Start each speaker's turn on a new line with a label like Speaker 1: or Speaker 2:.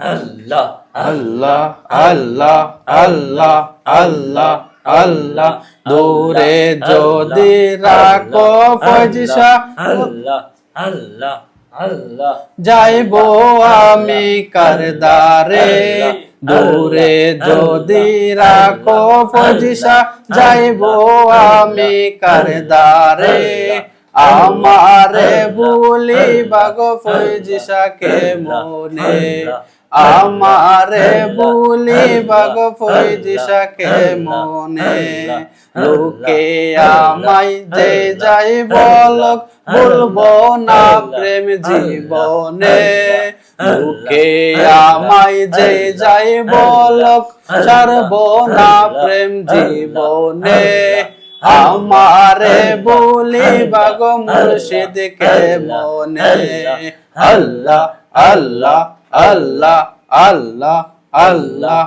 Speaker 1: আল্লাহ
Speaker 2: আল্লাহ আল্লাহ আল্লাহ আল্লাহ আল্লাহ দূরে যদি রাখো ফজসা
Speaker 1: আল্লাহ আল্লাহ আল্লাহ
Speaker 2: যাইব আমি কারদারে দূরে যদি রাখো ফজসা যাইব আমি কারদারে আমারে ভুলি বাগো ফজসাকে মনে আমারে ভুলি বাগো ফজসাকে মনে লোকে আমায় যে যাই বলক বলবো না প্রেম জীবনে লোকে আমায় যে যাই বলক ছাড়বো না প্রেম জীবনে আমারে বলি বাগো মুর্শিদকে মনে আল্লাহ আল্লাহ আল্লাহ আল্লাহ আল্লাহ